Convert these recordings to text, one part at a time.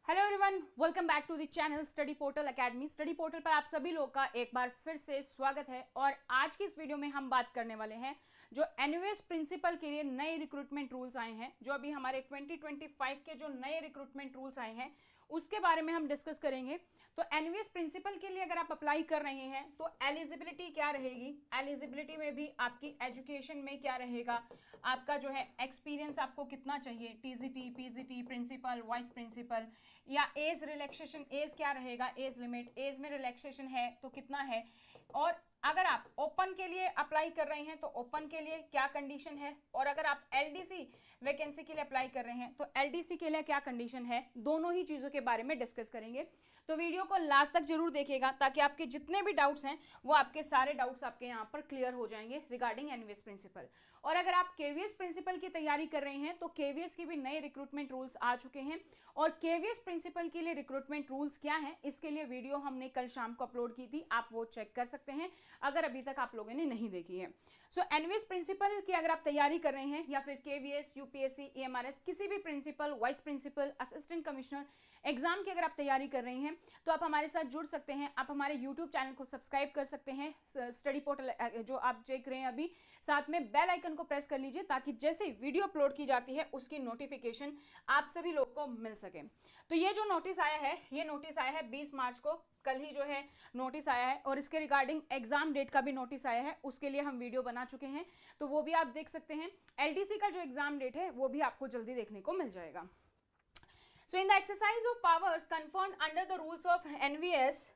Hello everyone, welcome back to the channel study portal academy. Study portal पर आप सभी लोग का एक बार फिर से स्वागत है। और आज की इस वीडियो में हम बात करने वाले हैं जो एनवीएस प्रिंसिपल के लिए नए रिक्रूटमेंट रूल्स आए हैं, जो अभी हमारे 2025 के जो नए रिक्रूटमेंट रूल्स आए हैं उसके बारे में हम डिस्कस करेंगे। तो एनवीएस प्रिंसिपल के लिए अगर आप अप्लाई कर रहे हैं तो एलिजिबिलिटी क्या रहेगी, एलिजिबिलिटी में भी आपकी एजुकेशन में क्या रहेगा, आपका जो है एक्सपीरियंस आपको कितना चाहिए, TGT, PGT, principal, vice principal, या एज रिलैक्सेशन, एज क्या रहेगा, एज लिमिट, एज में रिलैक्सेशन है तो कितना है, और अगर आप ओपन के लिए अप्लाई कर रहे हैं तो ओपन के लिए क्या कंडीशन है, और अगर आप एलडीसी वैकेंसी के लिए अप्लाई कर रहे हैं तो एलडीसी के लिए क्या कंडीशन है, दोनों ही चीज़ों के बारे में डिस्कस करेंगे। तो वीडियो को लास्ट तक जरूर देखिएगा ताकि आपके जितने भी डाउट्स हैं वो आपके सारे डाउट्स आपके यहाँ पर क्लियर हो जाएंगे रिगार्डिंग एनवीएस प्रिंसिपल। और अगर आप केवीएस प्रिंसिपल की तैयारी कर रहे हैं तो केवीएस के भी नए रिक्रूटमेंट रूल्स आ चुके हैं, और केवीएस प्रिंसिपल के लिए रिक्रूटमेंट रूल्स क्या हैं इसके लिए वीडियो हमने कल शाम को अपलोड की थी, आप वो चेक कर सकते हैं अगर अभी तक आप लोगों ने नहीं देखी है। सो एनवीएस प्रिंसिपल की अगर आप तैयारी कर रहे हैं या फिर केवीएस, यूपीएससी, एएमआरएस, किसी भी principal, vice principal, assistant commissioner exam की अगर आप तैयारी कर रहे हैं तो आप हमारे साथ जुड़ सकते हैं। आप हमारे यूट्यूब चैनल को सब्सक्राइब कर सकते हैं, स्टडी पोर्टल जो आप देख रहे हैं अभी, साथ में बेल आइकन को प्रेस कर लीजिए ताकि जैसे वीडियो अपलोड की जाती है उसकी नोटिफिकेशन आप सभी लोग को मिल सके। तो ये जो नोटिस आया है, ये नोटिस आया है 20 मार्च को, कल ही जो है नोटिस आया है, और इसके रिगार्डिंग एग्जाम डेट का भी नोटिस आया है, उसके लिए हम वीडियो बना चुके हैं तो वो भी आप देख सकते हैं। एलडीसी का जो एग्जाम डेट है वो भी आपको जल्दी देखने को मिल जाएगा। So in the exercise of powers conferred under the rules of NVS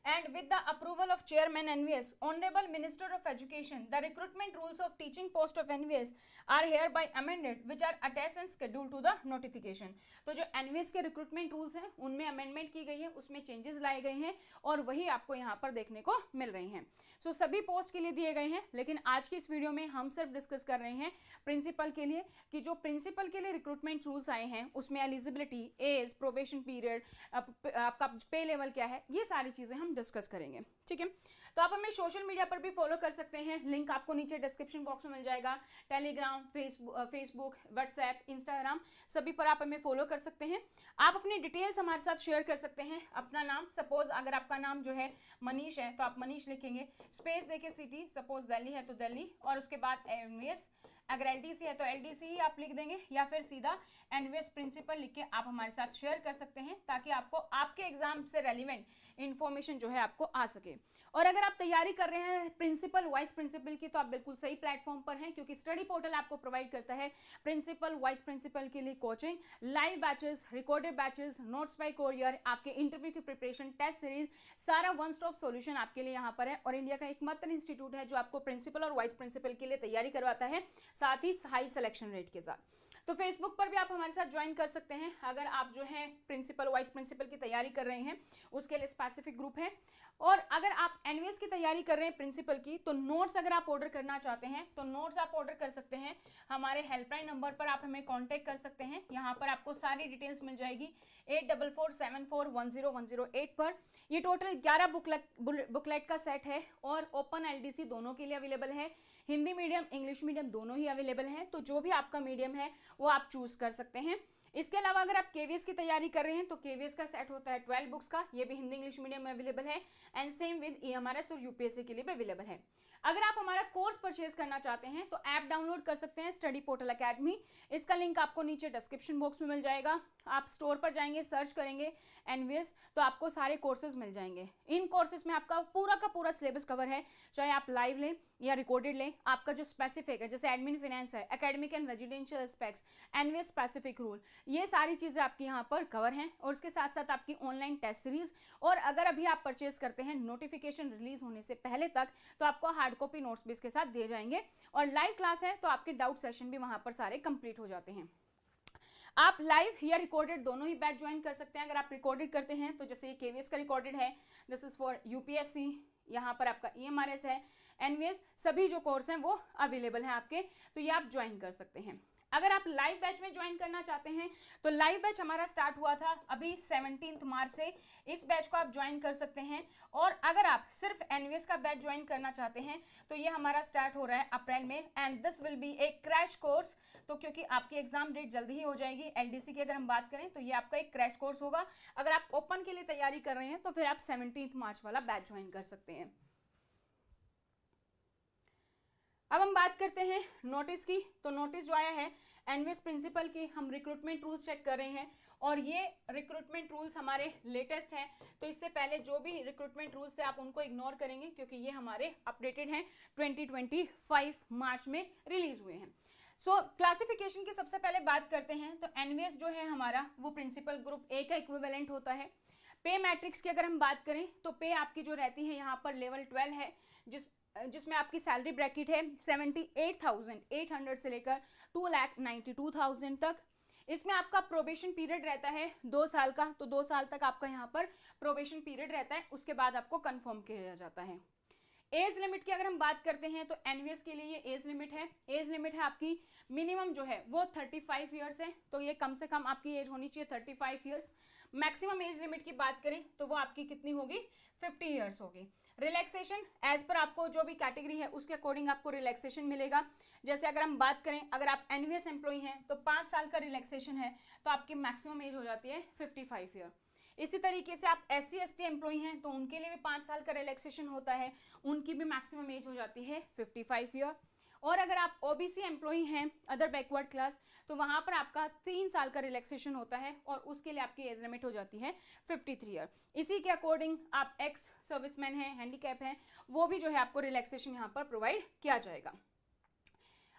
and with the approval of Chairman NVS, Honorable Minister of Education, the recruitment rules of teaching post of NVS are hereby amended, which are attached and scheduled to the notification. तो जो NVS के recruitment rules हैं उनमें amendment की गई है, उसमें changes लाए गए हैं और वही आपको यहाँ पर देखने को मिल रही हैं। So सभी पोस्ट के लिए दिए गए हैं, लेकिन आज की इस वीडियो में हम सिर्फ डिस्कस कर रहे हैं प्रिंसिपल के लिए कि जो प्रिंसिपल के लिए रिक्रूटमेंट रूल्स आए हैं उसमें एलिजिबिलिटी, एज, प्रोबेशन पीरियड, आपका पे लेवल क्या है, ये सारी चीजें हम डिस्कस करेंगे। ठीक है, तो आप हमें सोशल मीडिया पर भी फॉलो कर सकते हैं, लिंक आपको नीचे डिस्क्रिप्शन बॉक्स में मिल जाएगा। टेलीग्राम, फेसबुक, व्हाट्सएप, इंस्टाग्राम, सभी पर आप हमें फॉलो कर सकते हैं। आप अपनी डिटेल्स हमारे साथ शेयर कर सकते हैं। अपना नाम, सपोज अगर आपका नाम जो है मनीष है तो आप मनीष लिखेंगे, स्पेस देके सिटी, सपोज दिल्ली है तो दिल्ली, और उसके बाद एनवीएस, अगर एलडीसी है तो एलडीसी ही आप लिख देंगे, या फिर सीधा एनवीएस प्रिंसिपल लिख के आप हमारे साथ शेयर कर सकते हैं ताकि आपको आपके एग्जाम से रेलिवेंट इंफॉर्मेशन जो है आपको आ सके। और अगर आप तैयारी कर रहे हैं प्रिंसिपल, वाइस प्रिंसिपल की, तो आप बिल्कुल सही प्लेटफॉर्म पर हैं क्योंकि स्टडी पोर्टल आपको प्रोवाइड करता है प्रिंसिपल, वाइस प्रिंसिपल के लिए coaching, live batches, recorded batches, notes bye courier, आपके इंटरव्यू की प्रिपरेशन, टेस्ट सीरीज, सारा वन स्टॉप सॉल्यूशन आपके लिए यहाँ पर है। और इंडिया का एकमात्र इंस्टीट्यूट है जो आपको प्रिंसिपल और वाइस प्रिंसिपल के लिए तैयारी करवाता है, साथ ही हाई सिलेक्शन रेट के साथ। तो फेसबुक पर भी आप हमारे साथ ज्वाइन कर सकते हैं अगर आप जो है प्रिंसिपल, वाइस प्रिंसिपल की तैयारी कर रहे हैं, उसके लिए स्पेसिफिक ग्रुप है। और अगर आप एनवीएस की तैयारी कर रहे हैं प्रिंसिपल की, तो नोट्स अगर आप ऑर्डर करना चाहते हैं तो नोट्स आप ऑर्डर कर सकते हैं हमारे हेल्पलाइन नंबर पर, आप हमें कांटेक्ट कर सकते हैं। यहाँ पर आपको सारी डिटेल्स मिल जाएगी 8447410108 पर। ये टोटल 11 बुकलेट का सेट है और ओपन एलडीसी दोनों के लिए अवेलेबल है, हिंदी मीडियम, इंग्लिश मीडियम दोनों ही अवेलेबल है, तो जो भी आपका मीडियम है वो आप चूज कर सकते हैं। इसके अलावा अगर आप केवीएस की तैयारी कर रहे हैं तो केवीएस का सेट होता है 12 बुक्स का, ये भी हिंदी इंग्लिश मीडियम में अवेलेबल है, एंड सेम विद एएमआरएस और यूपीएससी के लिए भी अवेलेबल है। अगर आप हमारा कोर्स परचेज करना चाहते हैं तो ऐप डाउनलोड कर सकते हैं स्टडी पोर्टल एकेडमी, इसका लिंक आपको नीचे डिस्क्रिप्शन बॉक्स में मिल जाएगा। आप स्टोर पर जाएंगे, सर्च करेंगे एनवीएस, तो आपको सारे कोर्सेज मिल जाएंगे। इन कोर्सेज में आपका पूरा का पूरा सिलेबस कवर है, चाहे आप लाइव लें या रिकॉर्डेड लें। आपका जो स्पेसिफिक है, जैसे एडमिन फाइनेंस है, academic and residential aspects, NVS specific rule, ये सारी चीजें आपकी यहाँ पर कवर हैं। और उसके साथ साथ आपकी ऑनलाइन टेस्ट सीरीज, और अगर अभी आप परचेज करते हैं नोटिफिकेशन रिलीज होने से पहले तक तो आपको हार्ड कॉपी नोट्स भी इसके साथ दिए जाएंगे। और लाइव क्लास है तो आपके डाउट सेशन भी वहां पर सारे कंप्लीट हो जाते हैं। आप लाइव या रिकॉर्डेड दोनों ही बैच ज्वाइन कर सकते हैं। अगर आप रिकॉर्डेड करते हैं तो जैसे ये केवीएस का रिकॉर्डेड है, दिस इज फॉर यूपीएससी, यहाँ पर आपका ईएमआरएस है, एनवीएस, सभी जो कोर्स हैं वो अवेलेबल हैं आपके, तो ये आप ज्वाइन कर सकते हैं। अगर आप लाइव बैच में ज्वाइन करना चाहते हैं तो लाइव बैच हमारा स्टार्ट हुआ था अभी 17 मार्च से, इस बैच को आप ज्वाइन कर सकते हैं। और अगर आप सिर्फ एनवीएस का बैच ज्वाइन करना चाहते हैं तो ये हमारा स्टार्ट हो रहा है अप्रैल में, and this will be A crash course. तो क्योंकि आपकी एग्जाम डेट जल्दी ही हो जाएगी, एलडीसी की अगर हम बात करें तो ये आपका एक क्रैश कोर्स होगा। अगर आप ओपन के लिए तैयारी कर रहे हैं तो फिर आप 17 मार्च वाला बैच ज्वाइन कर सकते हैं। अब हम बात करते हैं नोटिस की। तो नोटिस जो आया है एनवीएस प्रिंसिपल की, हम रिक्रूटमेंट रूल्स चेक कर रहे हैं और ये रिक्रूटमेंट रूल्स हमारे लेटेस्ट हैं। तो इससे पहले जो भी रिक्रूटमेंट रूल्स थे आप उनको इग्नोर करेंगे क्योंकि ये हमारे अपडेटेड हैं, 2025 मार्च में रिलीज हुए हैं। सो क्लासिफिकेशन की सबसे पहले बात करते हैं। तो एनवीएस जो है हमारा वो प्रिंसिपल ग्रुप ए का इक्विवेलेंट होता है। पे मैट्रिक्स की अगर हम बात करें तो पे आपकी जो रहती है यहाँ पर लेवल 12 है, जिसमें आपकी सैलरी ब्रैकेट है 78,800 से लेकर 2,92,000 तक। इसमें आपका प्रोबेशन पीरियड रहता है 2 साल का, तो 2 साल तक आपका यहाँ पर प्रोबेशन पीरियड रहता है, उसके बाद आपको कंफर्म किया जाता है। एज लिमिट की अगर हम बात करते हैं तो एनवीएस के लिए ये एज लिमिट है। एज लिमिट है आपकी मिनिमम जो है वो 35 ईयर्स है, तो ये कम से कम आपकी एज होनी चाहिए 35 ईयर्स। मैक्सिमम एज लिमिट की बात करें तो वो आपकी कितनी होगी, 50 ईयर्स होगी। रिलैक्सेशन एज पर आपको जो भी कैटेगरी है उसके अकॉर्डिंग आपको रिलैक्सेशन मिलेगा। जैसे अगर हम बात करें, अगर आप एनवीएस एम्प्लॉई हैं तो 5 साल का रिलैक्सेशन है, तो आपकी मैक्सिमम एज हो जाती है 55 ईयर। इसी तरीके से आप SC ST एम्प्लॉई हैं तो उनके लिए भी 5 साल का रिलैक्सेशन होता है, उनकी भी मैक्सिमम एज हो जाती है 55 ईयर। और अगर आप OBC एम्प्लॉई हैं, अदर बैकवर्ड क्लास, तो वहाँ पर आपका 3 साल का रिलैक्सेशन होता है और उसके लिए आपकी एज लिमिट हो जाती है 53 ईयर। इसी के अकॉर्डिंग आप एक्स सर्विसमैन हैं, हैंडीकैप हैं, वो भी जो है आपको रिलैक्सेशन यहाँ पर प्रोवाइड किया जाएगा।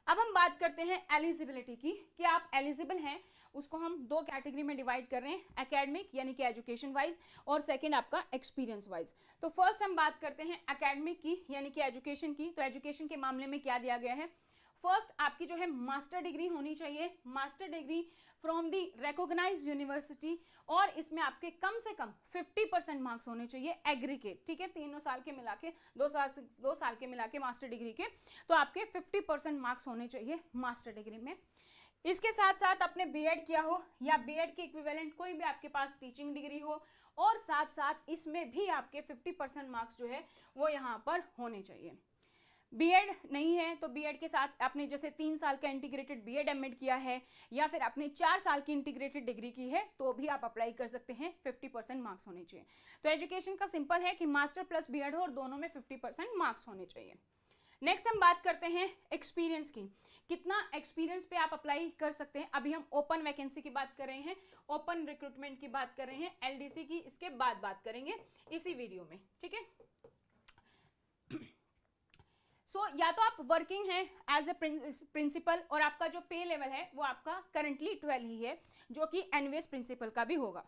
अब हम बात करते हैं एलिजिबिलिटी की, कि आप एलिजिबल हैं। उसको हम 2 कैटेगरी में डिवाइड कर रहे हैं, एकेडमिक यानी कि एजुकेशन वाइज, और सेकंड आपका एक्सपीरियंस वाइज। तो फर्स्ट हम बात करते हैं एकेडमिक की यानी कि एजुकेशन की। तो एजुकेशन के मामले में क्या दिया गया है, फर्स्ट आपकी जो है मास्टर डिग्री होनी चाहिए, master degree from the recognised university, और इसमें आपके कम से कम 50% मार्क्स होने चाहिए एग्रीगेट, ठीक है, 3 साल के मिला के 2 साल के मिला के मास्टर डिग्री के, तो आपके 50% मार्क्स होने चाहिए मास्टर डिग्री में। इसके साथ साथ आपने बीएड किया हो या बीएड के इक्विवेलेंट कोई भी आपके पास टीचिंग डिग्री हो, और साथ साथ इसमें भी आपके 50% मार्क्स जो है वो यहाँ पर होने चाहिए। बीएड नहीं है तो बीएड के साथ आपने जैसे 3 साल का इंटीग्रेटेड बीएड एमएड किया है, या फिर आपने 4 साल की इंटीग्रेटेड डिग्री की है, तो भी आप अप्लाई कर सकते हैं, 50% मार्क्स होने चाहिए। तो एजुकेशन का सिंपल है कि मास्टर प्लस बीएड हो और दोनों में 50% मार्क्स होने चाहिए। नेक्स्ट हम बात करते हैं एक्सपीरियंस की, कितना एक्सपीरियंस पे आप अप्लाई कर सकते हैं। अभी हम ओपन वैकेंसी की बात कर रहे हैं, ओपन रिक्रूटमेंट की बात कर रहे हैं, एलडीसी की इसके बाद बात करेंगे इसी वीडियो में, ठीक है। या तो आप वर्किंग हैं एज ए प्रिंसिपल और आपका जो पे लेवल है वो आपका करंटली 12 ही है, जो कि एनवीएस प्रिंसिपल का भी होगा।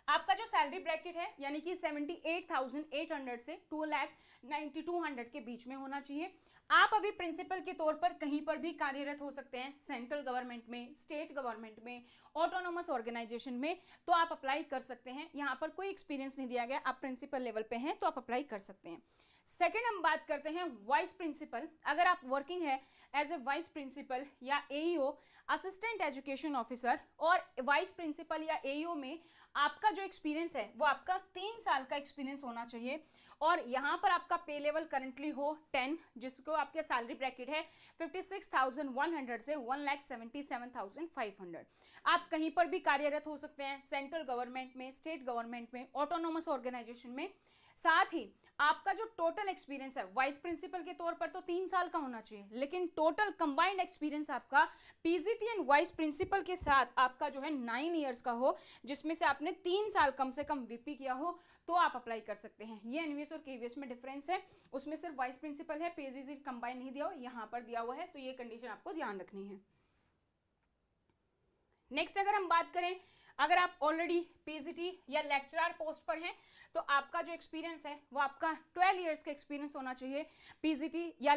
आपका जो सैलरी ब्रैकेट है यानी कि 78,800 से 2,92,000 के बीच में होना चाहिए। आप अभी प्रिंसिपल के तौर पर कहीं पर भी कार्यरत हो सकते हैं, सेंट्रल गवर्नमेंट में, स्टेट गवर्नमेंट में, ऑटोनोमस ऑर्गेनाइजेशन में, तो आप अप्लाई कर सकते हैं। यहाँ पर कोई एक्सपीरियंस नहीं दिया गया, आप प्रिंसिपल लेवल पे हैं तो आप अप्लाई कर सकते हैं। सेकेंड हम बात करते हैं वाइस प्रिंसिपल। अगर आप वर्किंग है एज ए वाइस प्रिंसिपल या एईओ, असिस्टेंट एजुकेशन ऑफिसर, और वाइस प्रिंसिपल या एईओ में आपका जो एक्सपीरियंस है वो आपका 3 साल का एक्सपीरियंस होना चाहिए, और यहाँ पर आपका पे लेवल करंटली हो 10, जिसको आपके सैलरी ब्रैकेट है 56,100 से 1,77,500। आप कहीं पर भी कार्यरत हो सकते हैं, सेंट्रल गवर्नमेंट में, स्टेट गवर्नमेंट में, ऑटोनोमस ऑर्गेनाइजेशन में। साथ ही आपका जो टोटल एक्सपीरियंस है वाइस प्रिंसिपल के तौर पर तो 3 साल का होना चाहिए, लेकिन टोटल कंबाइंड एक्सपीरियंस आपका पीजीटी एंड वाइस प्रिंसिपल के साथ आपका जो है 9 इयर्स का हो, जिसमें से आपने 3 साल कम से कम वीपी किया हो, तो आप अप्लाई कर सकते हैं। ये एनवीएस और केवीएस में डिफरेंस है, उसमें सिर्फ वाइस प्रिंसिपल है, पीजीटी कंबाइन नहीं दिया हो, यहाँ पर दिया हुआ है, तो ये कंडीशन आपको ध्यान रखनी है। नेक्स्ट अगर हम बात करें अगर आप ऑलरेडी पीजीटी या लेक्चरर पोस्ट पर हैं तो आपका जो एक्सपीरियंस है वो आपका 12 इयर्स का एक्सपीरियंस होना चाहिए। पीजीटी या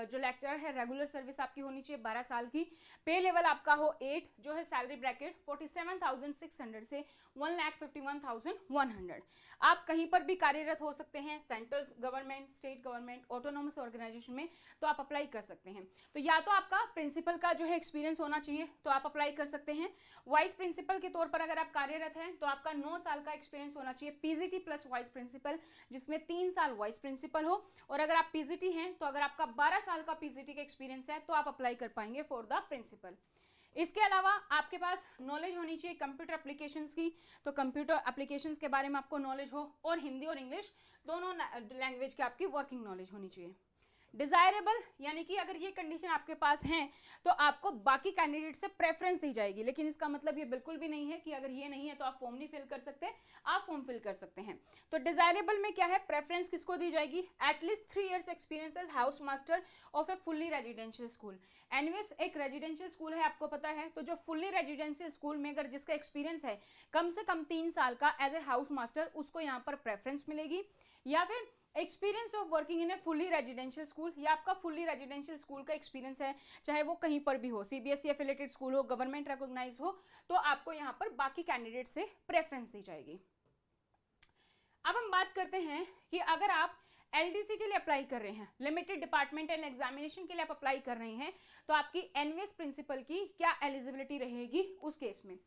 जो लेक्चरर है रेगुलर सर्विस आपकी होनी चाहिए 12 साल की। पे लेवल आपका हो 8, जो है सैलरी ब्रैकेट 47,600 से 1,51,100। आप कहीं पर भी कार्यरत हो सकते हैं, central government, state government, autonomous organisation में, तो आप अप्लाई कर सकते हैं। तो या तो आपका प्रिंसिपल का जो है एक्सपीरियंस होना चाहिए तो आप अप्लाई कर सकते हैं। वाइस प्रिंसिपल के तौर पर अगर आप कार्यरत हैं तो आपका 9 साल का एक्सपीरियंस होना चाहिए पीजीटी प्लस वाइस प्रिंसिपल, जिसमें 3 साल वाइस प्रिंसिपल हो। और अगर आप पीजीटी हैं तो अगर आपका 12 साल का पीजीटी का एक्सपीरियंस है तो आप अप्लाई कर पाएंगे फॉर द प्रिंसिपल। इसके अलावा आपके पास नॉलेज होनी चाहिए कंप्यूटर एप्लीकेशंस की, तो कंप्यूटर एप्लीकेशंस के बारे में आपको नॉलेज हो, और हिंदी और इंग्लिश दोनों लैंग्वेज की आपकी वर्किंग नॉलेज होनी चाहिए। डिजायरेबल यानी कि अगर ये कंडीशन आपके पास है तो आपको बाकी कैंडिडेट से प्रेफरेंस दी जाएगी, लेकिन इसका मतलब ये बिल्कुल भी नहीं है कि अगर ये नहीं है तो आप फॉर्म नहीं फिल कर सकते, आप फॉर्म फिल कर सकते हैं। तो डिजायरेबल में क्या है, प्रेफरेंस किसको दी जाएगी, at least 3 years experience as house master of a fully residential school. NVS एक रेजिडेंशियल स्कूल है, आपको पता है, तो जो फुल्ली रेजिडेंशियल स्कूल में अगर जिसका एक्सपीरियंस है कम से कम 3 साल का एज ए हाउस मास्टर, उसको यहाँ पर प्रेफरेंस मिलेगी। या फिर experience of working in A fully residential school, या आपका फुल्ली रेजिडेंशियल स्कूल का एक्सपीरियंस है, चाहे वो कहीं पर भी हो, सीबीएसई एफिलिएटेड स्कूल हो, गवर्नमेंट रिकॉग्नाइज हो, तो आपको यहाँ पर बाकी कैंडिडेट से प्रेफरेंस दी जाएगी। अब हम बात करते हैं कि अगर आप एलडीसी के लिए अप्लाई कर रहे हैं, लिमिटेड डिपार्टमेंटल एग्जामिनेशन के लिए आप अप्लाई कर रहे हैं, तो आपकी एनवीएस प्रिंसिपल की क्या एलिजिबिलिटी रहेगी उस केस में।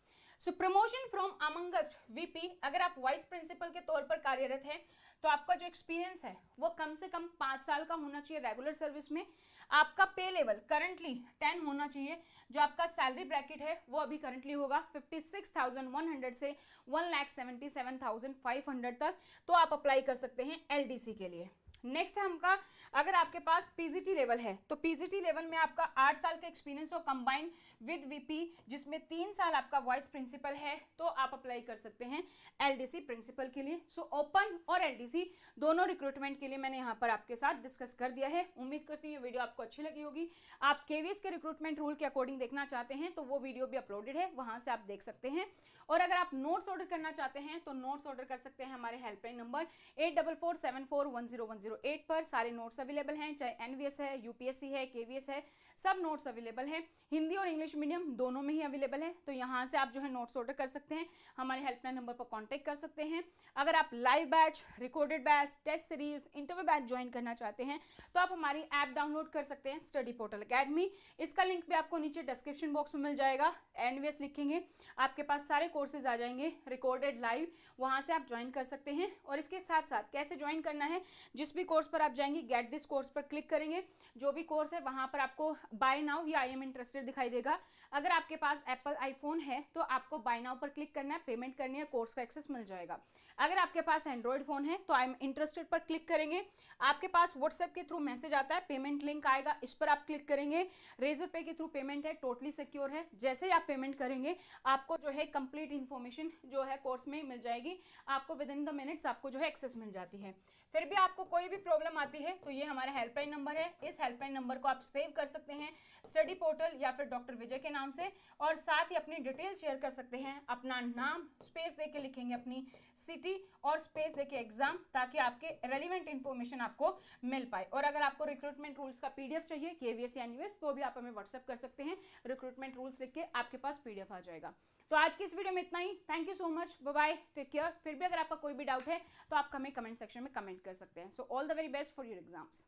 सो प्रमोशन फ्रॉम अमंगस्ट वीपी, अगर आप वाइस प्रिंसिपल के तौर पर कार्यरत हैं तो आपका जो एक्सपीरियंस है वो कम से कम 5 साल का होना चाहिए रेगुलर सर्विस में। आपका पे लेवल करंटली 10 होना चाहिए। जो आपका सैलरी ब्रैकेट है वो अभी करंटली होगा 56,100 से 1,77,500 तक, तो आप अप्लाई कर सकते हैं एलडीसी के लिए। नेक्स्ट है हमका, अगर आपके पास पीजीटी लेवल है तो पीजीटी लेवल में आपका 8 साल का एक्सपीरियंस हो कंबाइंड विद वीपी, जिसमें 3 साल आपका वाइस प्रिंसिपल है, तो आप अप्लाई कर सकते हैं एलडीसी प्रिंसिपल के लिए। सो ओपन और एलडीसी दोनों रिक्रूटमेंट के लिए मैंने यहाँ पर आपके साथ डिस्कस कर दिया है। उम्मीद करती हूँ ये वीडियो आपको अच्छी लगी होगी। आप केवीएस के रिक्रूटमेंट रूल के अकॉर्डिंग देखना चाहते हैं तो वो वीडियो भी अपलोडेड है, वहां से आप देख सकते हैं। और अगर आप नोट्स ऑर्डर करना चाहते हैं तो नोट्स ऑर्डर कर सकते हैं हमारे हेल्पलाइन नंबर 8447410108 पर। सारे नोट्स अवेलेबल हैं, चाहे एनवीएस है, यूपीएससी है, केवीएस है, सब नोट्स अवेलेबल हैं। हिंदी और इंग्लिश मीडियम दोनों में ही अवेलेबल है, तो यहाँ से आप जो है नोट्स ऑर्डर कर सकते हैं, हमारे हेल्पलाइन नंबर पर कांटेक्ट कर सकते हैं। अगर आप live batch, recorded batch, test series, interview batch join करना चाहते हैं तो आप हमारी ऐप डाउनलोड कर सकते हैं स्टडी पोर्टल अकेडमी। इसका लिंक भी आपको नीचे डिस्क्रिप्शन बॉक्स में मिल जाएगा। एनवीएस लिखेंगे, आपके पास सारे कोर्सेज आ जाएंगे रिकॉर्डेड लाइव, वहाँ से आप ज्वाइन कर सकते हैं। और इसके साथ साथ कैसे ज्वाइन करना है, जिस भी कोर्स पर आप जाएंगे गेट दिस कोर्स पर क्लिक करेंगे, जो भी कोर्स है वहाँ पर आपको बाय नाउ या आई एम इंटरेस्टेड दिखाई देगा। अगर आपके पास एप्पल आईफोन है तो आपको बाय नाउ पर क्लिक करना है, पेमेंट करनी है, कोर्स का एक्सेस मिल जाएगा। अगर आपके पास एंड्रॉइड फोन है तो आई एम इंटरेस्टेड पर क्लिक करेंगे, आपके पास व्हाट्सएप के थ्रू मैसेज आता है, पेमेंट लिंक आएगा, इस पर आप क्लिक करेंगे। रेजर पे के थ्रू पेमेंट है, टोटली सिक्योर है। जैसे ही आप पेमेंट करेंगे आपको जो है कंप्लीट इन्फॉर्मेशन जो है कोर्स में मिल जाएगी, आपको विद इन द मिनट्स आपको जो है एक्सेस मिल जाती है। फिर भी आपको कोई भी प्रॉब्लम आती है तो ये हमारा हेल्पलाइन नंबर है, इस हेल्पलाइन नंबर को आप सेव कर सकते हैं स्टडी पोर्टल या फिर डॉक्टर विजय के नाम से, और साथ ही अपनी डिटेल्स शेयर कर सकते हैं। अपना नाम स्पेस देके लिखेंगे, अपनी सिटी और स्पेस देके एग्जाम, ताकि आपके रेलिवेंट इन्फॉर्मेशन आपको मिल पाए। और अगर आपको रिक्रूटमेंट रूल्स का पीडीएफ चाहिए केवीएस या एनवीएस तो भी आप हमें व्हाट्सएप कर सकते हैं, रिक्रूटमेंट रूल्स लिख के आपके पास पीडीएफ आ जाएगा। तो आज की इस वीडियो में इतना ही। Thank you so much, bye bye, take care. फिर भी अगर आपका कोई भी डाउट है तो आप हमें कमेंट सेक्शन में कमेंट कर सकते हैं। So all the very best for your exams.